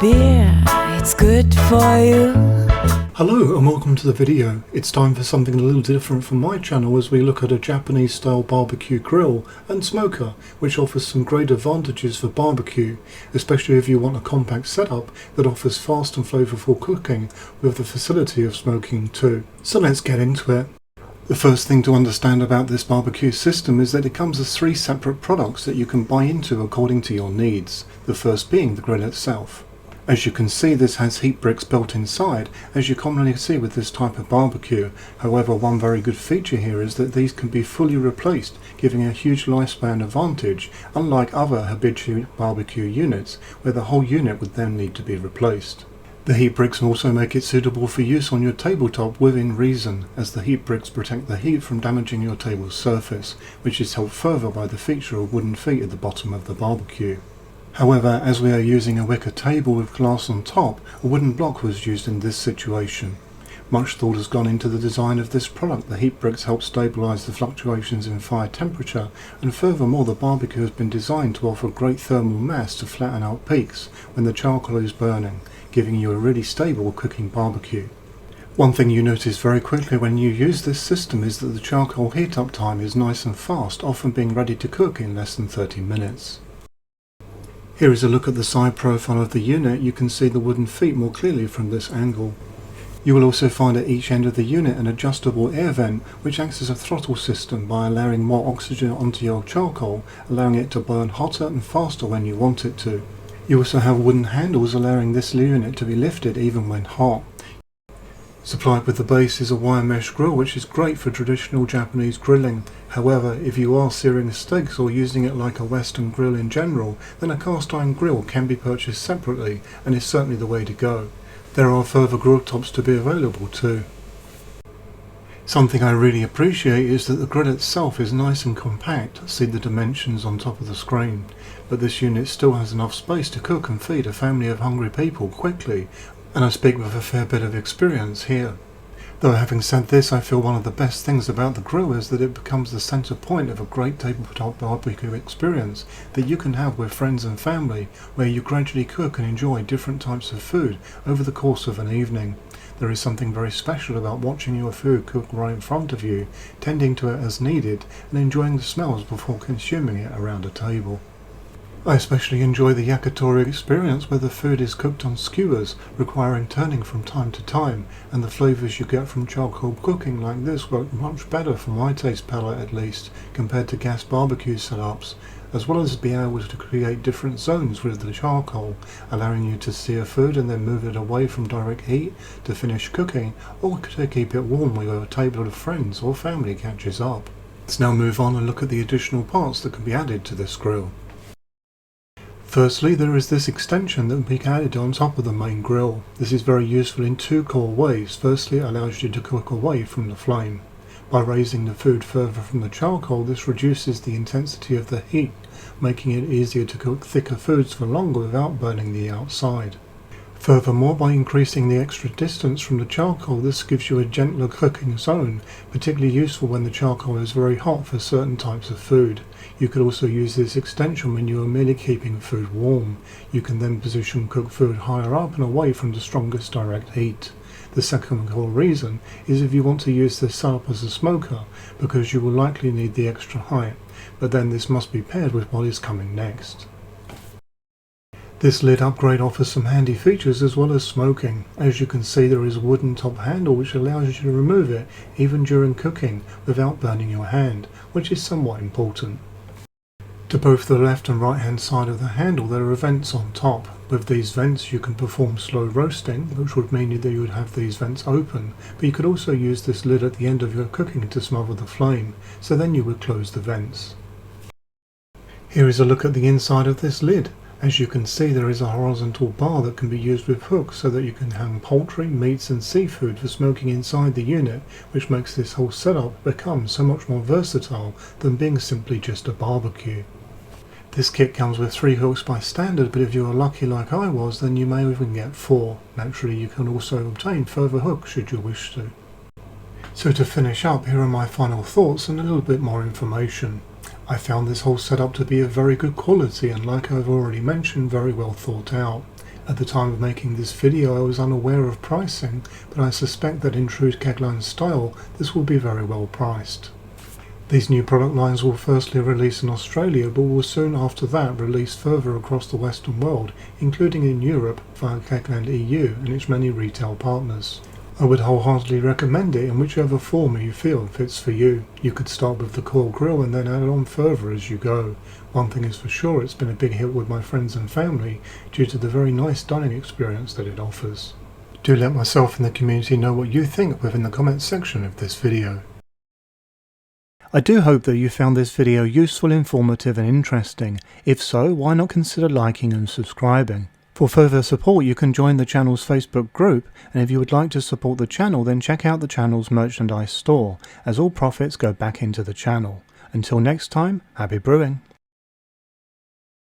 beer, it's good for you. Hello and welcome to the video. It's time for something a little different from my channel as we look at a Japanese style barbecue grill and smoker which offers some great advantages for barbecue, especially if you want a compact setup that offers fast and flavourful cooking with the facility of smoking too. So let's get into it. The first thing to understand about this barbecue system is that it comes as 3 separate products that you can buy into according to your needs, the first being the grill itself. As you can see, this has heat bricks built inside, as you commonly see with this type of barbecue. However, one very good feature here is that these can be fully replaced, giving a huge lifespan advantage, unlike other Hibachi barbecue units, where the whole unit would then need to be replaced. The heat bricks also make it suitable for use on your tabletop within reason, as the heat bricks protect the heat from damaging your table's surface, which is helped further by the feature of wooden feet at the bottom of the barbecue. However, as we are using a wicker table with glass on top, a wooden block was used in this situation. Much thought has gone into the design of this product. The heat bricks help stabilise the fluctuations in fire temperature, and furthermore the barbecue has been designed to offer great thermal mass to flatten out peaks when the charcoal is burning, giving you a really stable cooking barbecue. One thing you notice very quickly when you use this system is that the charcoal heat up time is nice and fast, often being ready to cook in less than 30 minutes. Here is a look at the side profile of the unit. You can see the wooden feet more clearly from this angle. You will also find at each end of the unit an adjustable air vent which acts as a throttle system by allowing more oxygen onto your charcoal, allowing it to burn hotter and faster when you want it to. You also have wooden handles allowing this unit to be lifted even when hot. Supplied with the base is a wire mesh grill which is great for traditional Japanese grilling. However, if you are searing steaks or using it like a Western grill in general, then a cast iron grill can be purchased separately and is certainly the way to go. There are further grill tops to be available too. Something I really appreciate is that the grill itself is nice and compact. See the dimensions on top of the screen. But this unit still has enough space to cook and feed a family of hungry people quickly, and I speak with a fair bit of experience here. Though having said this, I feel one of the best things about the grill is that it becomes the centre point of a great tabletop barbecue experience that you can have with friends and family, where you gradually cook and enjoy different types of food over the course of an evening. There is something very special about watching your food cook right in front of you, tending to it as needed, and enjoying the smells before consuming it around a table. I especially enjoy the yakitori experience where the food is cooked on skewers, requiring turning from time to time, and the flavours you get from charcoal cooking like this work much better for my taste palette at least, compared to gas barbecue setups, as well as being able to create different zones with the charcoal, allowing you to sear food and then move it away from direct heat to finish cooking, or to keep it warm when your table of friends or family catches up. Let's now move on and look at the additional parts that can be added to this grill. Firstly, there is this extension that can be added on top of the main grill. This is very useful in 2 core ways. Firstly, it allows you to cook away from the flame. By raising the food further from the charcoal, this reduces the intensity of the heat, making it easier to cook thicker foods for longer without burning the outside. Furthermore, by increasing the extra distance from the charcoal, this gives you a gentler cooking zone, particularly useful when the charcoal is very hot for certain types of food. You could also use this extension when you are merely keeping food warm. You can then position cooked food higher up and away from the strongest direct heat. The second core reason is if you want to use this setup as a smoker, because you will likely need the extra height, but then this must be paired with what is coming next. This lid upgrade offers some handy features as well as smoking. As you can see, there is a wooden top handle which allows you to remove it even during cooking without burning your hand, which is somewhat important. To both the left and right hand side of the handle there are vents on top. With these vents you can perform slow roasting, which would mean that you would have these vents open, but you could also use this lid at the end of your cooking to smother the flame, so then you would close the vents. Here is a look at the inside of this lid. As you can see, there is a horizontal bar that can be used with hooks so that you can hang poultry, meats and seafood for smoking inside the unit, which makes this whole setup become so much more versatile than being simply just a barbecue. This kit comes with 3 hooks by standard, but if you are lucky like I was, then you may even get 4. Naturally, you can also obtain further hooks should you wish to. So to finish up, here are my final thoughts and a little bit more information. I found this whole setup to be of very good quality and, like I've already mentioned, very well thought out. At the time of making this video I was unaware of pricing, but I suspect that in true Kegland style this will be very well priced. These new product lines will firstly release in Australia, but will soon after that release further across the Western world, including in Europe via Kegland EU and its many retail partners. I would wholeheartedly recommend it in whichever form you feel fits for you. You could start with the core grill and then add on further as you go. One thing is for sure, it's been a big hit with my friends and family due to the very nice dining experience that it offers. Do let myself and the community know what you think within the comments section of this video. I do hope that you found this video useful, informative and interesting. If so, why not consider liking and subscribing? For further support you can join the channel's Facebook group, and if you would like to support the channel then check out the channel's merchandise store, as all profits go back into the channel. Until next time, happy brewing!